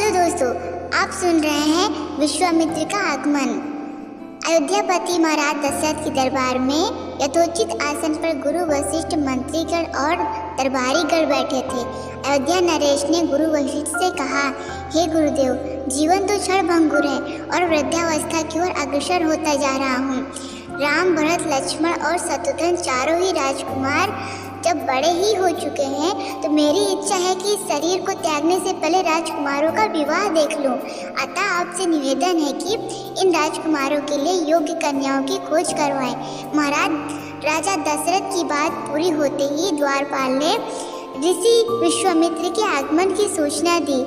Hello दोस्तों, आप सुन रहे हैं विश्वामित्र का आगमन। अयोध्यापति महाराज दशरथ के दरबार में यथोचित आसन पर गुरु वशिष्ठ, मंत्रीगण और दरबारीगण बैठे थे। अयोध्या नरेश ने गुरु वशिष्ठ से कहा, हे गुरुदेव, जीवन तो क्षणभंगुर है और वृद्धावस्था की ओर अग्रसर होता जा रहा हूँ। राम, भरत, लक्ष्मण और शत्रुघ्न चारों ही राजकुमार जब बड़े ही हो चुके हैं तो मेरी इच्छा है कि इस शरीर को त्यागने से पहले राजकुमारों का विवाह देख लूं। अतः आपसे निवेदन है कि इन राजकुमारों के लिए योग्य कन्याओं की खोज करवाएं। महाराज राजा दशरथ की बात पूरी होते ही द्वारपाल ने ऋषि विश्वामित्र के आगमन की सूचना दी।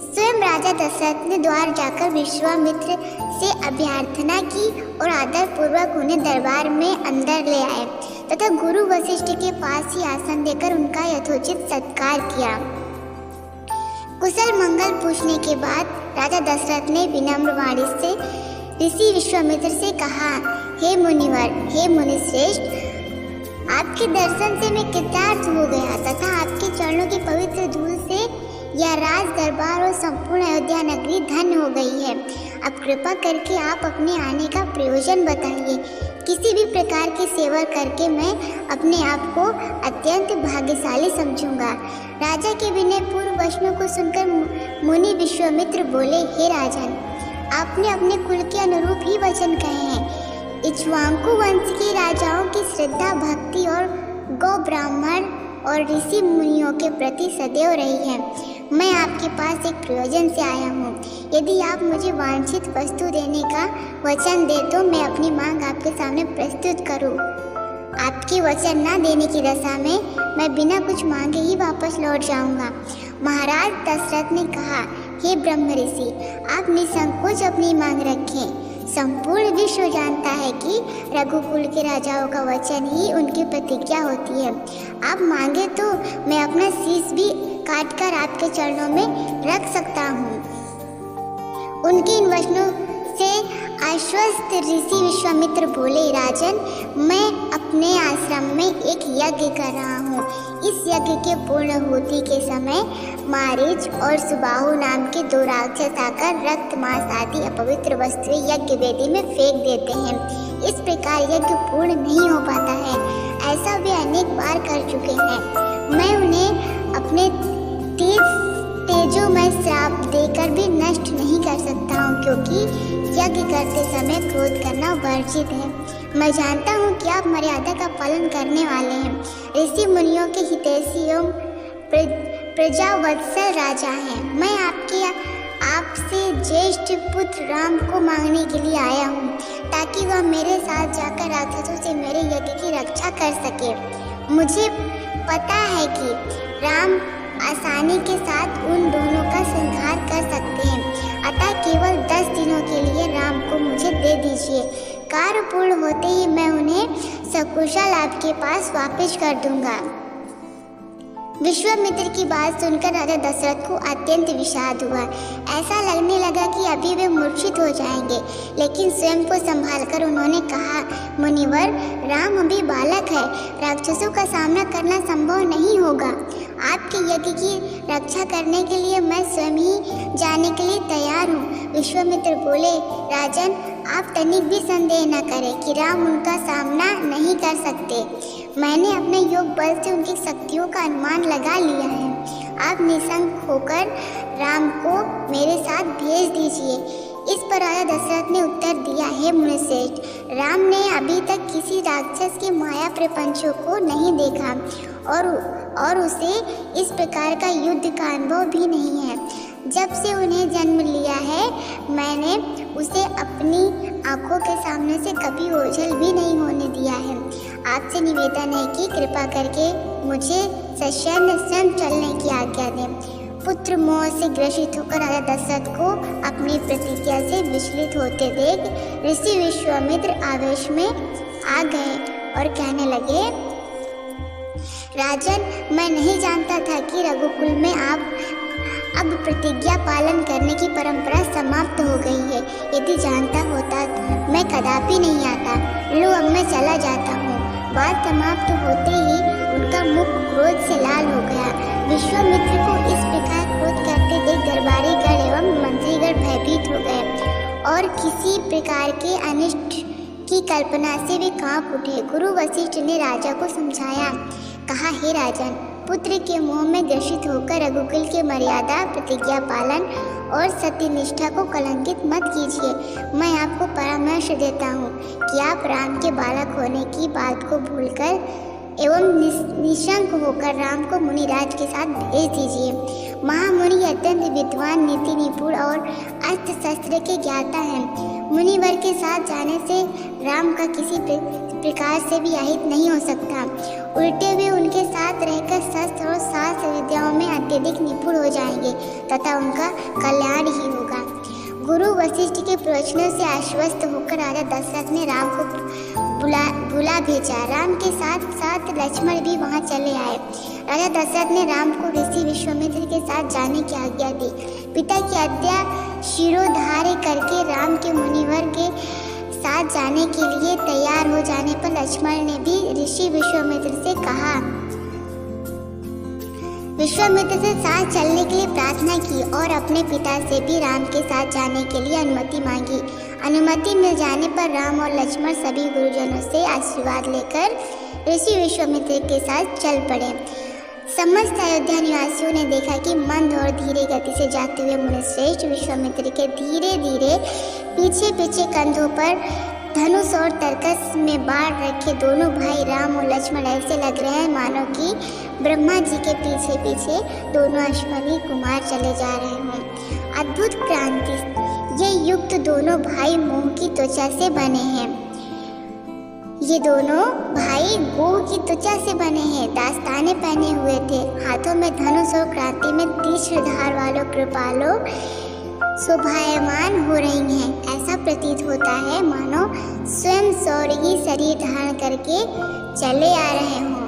स्वयं राजा दशरथ ने द्वार जाकर विश्वामित्र से अभ्यर्थना की और आदर पूर्वक उन्हें दरबार में अंदर ले आए तथा गुरु वशिष्ठ के पास ही आसन देकर उनका यथोचित सत्कार किया। कुशल मंगल पूछने के बाद राजा दशरथ ने विनम्र वाणी से ऋषि विश्वामित्र से कहा, हे मुनिवर, हे मुनिश्रेष्ठ, आपके दर्शन से मैं कृतार्थ हो गया तथा आपके चरणों की पवित्र धूल से यह राज दरबार और संपूर्ण अयोध्या नगरी धन्य हो गई है। अब कृपा करके आप अपने आने का प्रयोजन बताइए। किसी भी प्रकार की सेवा करके मैं अपने आप को अत्यंत भाग्यशाली समझूंगा। राजा के विनय पूर्व वचनों को सुनकर मुनि विश्वामित्र बोले, हे राजन, आपने अपने कुल के अनुरूप ही वचन कहे हैं। इक्ष्वाकु वंश के राजाओं की श्रद्धा, भक्ति और गौ, ब्राह्मण और ऋषि मुनियों के प्रति सदैव रही है। मैं आपके पास एक प्रयोजन से आया हूँ। यदि आप मुझे वांछित वस्तु देने का वचन दे तो मैं अपनी मांग आपके सामने प्रस्तुत करूँ। आपके वचन न देने की दशा में मैं बिना कुछ मांगे ही वापस लौट जाऊँगा। महाराज दशरथ ने कहा, हे ब्रह्म ऋषि, आप निसंकोच अपनी मांग रखें। संपूर्ण विश्व जानता है कि रघुकुल के राजाओं का वचन ही उनकी प्रतिज्ञा होती है। आप मांगे तो मैं अपना शीश भी काटकर आपके चरणों में रख सकता हूँ। उनके इन वचनों से आश्वस्त ऋषि विश्वामित्र बोले, राजन, मैं अपने आश्रम में एक यज्ञ कर रहा हूँ। इस यज्ञ के पूर्णाहुति के समय मारीच और सुबाहु नाम के दो राक्षस आकर रक्त, मांस आदि अपवित्र वस्तुएं यज्ञ वेदी में फेंक देते हैं। इस प्रकार यज्ञ पूर्ण नहीं हो पाता है। ऐसा वे अनेक बार कर चुके हैं। मैं उन्हें अपने तेजोमय श्राप देकर भी नष्ट नहीं कर सकता हूँ, क्योंकि यज्ञ करते समय क्रोध करना वर्जित है। मैं जानता हूँ कि आप मर्यादा का पालन करने वाले हैं, ऋषि मुनियों के हितैषी एवं प्रजावत्सल राजा हैं। मैं आपसे ज्येष्ठ पुत्र राम को मांगने के लिए आया हूँ, ताकि वह मेरे साथ जाकर राक्षसों से मेरे यज्ञ की रक्षा कर सके। मुझे पता है कि राम आसानी के साथ उन दोनों का संहार कर सकते हैं। अतः केवल 10 दिनों के लिए राम को मुझे दे दीजिए। कार्य पूर्ण होते ही मैं उन्हें सकुशल आपके पास वापस कर दूंगा। विश्वामित्र की बात सुनकर राजा दशरथ को अत्यंत विषाद हुआ। ऐसा लगने लगा कि अभी वे मूर्छित हो जाएंगे, लेकिन स्वयं को संभालकर उन्होंने कहा, मुनिवर, राम अभी बालक है, राक्षसों का सामना करना संभव नहीं होगा। आपके यज्ञ की रक्षा करने के लिए मैं स्वयं ही जाने के लिए तैयार हूँ। विश्वामित्र बोले, राजन, आप तनिक भी संदेह न करें कि राम उनका सामना नहीं कर सकते। मैंने अपने योग बल से उनकी शक्तियों का अनुमान लगा लिया है। आप निशंक होकर राम को मेरे साथ भेज दीजिए। इस पर राजा दशरथ ने उत्तर दिया, हे मुनिश्रेष्ठ, राम ने अभी तक किसी राक्षस के माया प्रपंचों को नहीं देखा और उसे इस प्रकार का युद्ध का अनुभव भी नहीं है। जब से उन्हें जन्म लिया है, मैंने उसे अपनी आंखों के सामने से कभी ओझल भी नहीं होने दिया है। आपसे निवेदन है कि कृपा करके मुझे सशय्य स्वयं चलने की आज्ञा दें। पुत्र मोह से ग्रसित होकर राजा दशरथ को अपनी प्रतिज्ञा से विचलित होते देख ऋषि विश्वामित्र आवेश में आ गए और कहने लगे, राजन, मैं नहीं जानता था कि रघुकुल में आप अब प्रतिज्ञा पालन करने की परंपरा समाप्त हो गई है। यदि जानता होता तो मैं कदापि नहीं आता। लो, अब मैं चला जाता हूँ। बात समाप्त होते ही उनका मुख क्रोध से लाल हो गया। विश्वामित्र को इस प्रकार क्रोध करते देख दरबारी गण एवं प्रकार के अनिष्ट की कल्पना से वे कांप उठे। गुरु वशिष्ठ ने राजा को समझाया, कहा, हे राजन, पुत्र के मोह में ग्रसित होकर रघुकुल के मर्यादा, प्रतिज्ञा पालन और सत्यनिष्ठा को कलंकित मत कीजिए। मैं आपको परामर्श देता हूँ कि आप राम के बालक होने की बात को भूलकर एवं निशंक होकर राम को मुनिराज के साथ भेज दीजिए। महामुनि अत्यंत विद्वान, नीति निपुण और अस्त्र शस्त्र के ज्ञाता हैं। मुनिवर के साथ जाने से राम का किसी प्रकार से भी अहित नहीं हो सकता। उल्टे वे उनके साथ रहकर शस्त्र और शास्त्र विद्याओं में अत्यधिक निपुण हो जाएंगे तथा उनका कल्याण ही होगा। गुरु वशिष्ठ के प्रवचनों से आश्वस्त होकर राजा दशरथ ने राम को बुला भेजा। राम के साथ साथ लक्ष्मण भी वहां चले आए। राजा दशरथ ने राम को ऋषि विश्वामित्र के साथ जाने की आज्ञा दी। पिता की आज्ञा शिरोधार्य करके राम के मुनिवर के साथ जाने के लिए तैयार हो जाने पर लक्ष्मण ने भी ऋषि विश्वामित्र से कहा, विश्वामित्र से साथ चलने के लिए प्रार्थना की और अपने पिता से भी राम के साथ जाने के लिए अनुमति मांगी। अनुमति मिल जाने पर राम और लक्ष्मण सभी गुरुजनों से आशीर्वाद लेकर ऋषि विश्वामित्र के साथ चल पड़े। समस्त अयोध्या निवासियों ने देखा कि मंद और धीरे गति से जाते हुए मुनिश्रेष्ठ विश्वामित्र के धीरे धीरे पीछे पीछे कंधों पर धनुष और तरकस में बाढ़ रखे दोनों भाई राम और लक्ष्मण ऐसे लग रहे हैं मानो कि ब्रह्मा जी के पीछे पीछे दोनों अश्वनी कुमार चले जा रहे हों। अद्भुत क्रांति। ये युक्त दोनों भाई मोह की त्वचा से बने हैं। ये दोनों भाई गोह की त्वचा से बने हैं। दास्ताने पहने हुए थे। हाथों में धनुष और क्रांति में तीक्ष्ण धार वालों कृपालों शोभायमान हो रही हैं। ऐसा प्रतीत होता है मानो स्वयं सौरगी शरीर धारण करके चले आ रहे हों।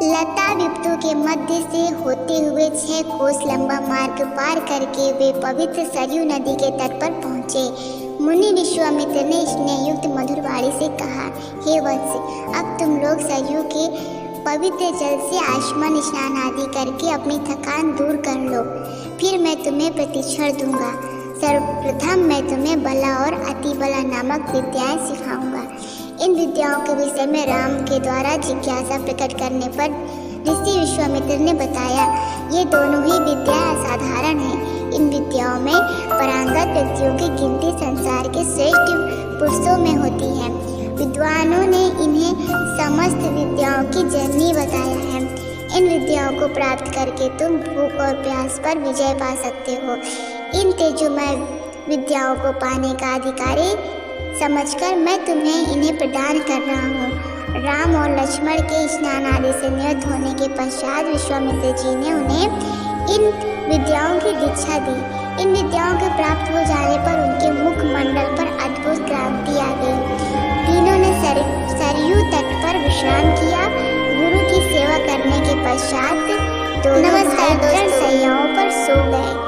लता विपतों के मध्य से होते हुए 6 कोस लंबा मार्ग पार करके वे पवित्र सरयू नदी के तट पर पहुँचे। मुनि विश्वामित्र ने स्नेहयुक्त मधुर वाणी से कहा, हे वत्स, अब तुम लोग सरयू के पवित्र जल से आचमन स्नान आदि करके अपनी थकान दूर कर लो। फिर मैं तुम्हें प्रतिक्षण दूंगा। सर्वप्रथम मैं तुम्हें बला और अति बला नामक विद्याएं सिखाऊंगा। इन विद्याओं के विषय में राम के द्वारा जिज्ञासा प्रकट करने पर ऋषि विश्वामित्र ने बताया, ये दोनों ही विद्याएं असाधारण हैं। इन विद्याओं में पारंगत व्यक्तियों की गिनती संसार के श्रेष्ठ पुरुषों में होती है। विद्वानों ने इन्हें समस्त विद्याओं की जननी बताया है। इन विद्याओं को प्राप्त करके तुम भूख और प्यास पर विजय पा सकते हो। इन तेजोमय विद्याओं को पाने का अधिकारी समझकर मैं तुम्हें इन्हें प्रदान कर रहा हूँ। राम और लक्ष्मण के स्नान आदि से निवृत्त होने के पश्चात विश्वामित्र जी ने उन्हें इन विद्याओं की दीक्षा दी। इन विद्याओं के प्राप्त हो जाने पर उनके मुख मंडल पर अद्भुत क्रांति आ गई। तीनों ने सरयू तट पर विश्राम किया। गुरु की सेवा करने के पश्चात दोनों भाई सैयाओं पर सो गए।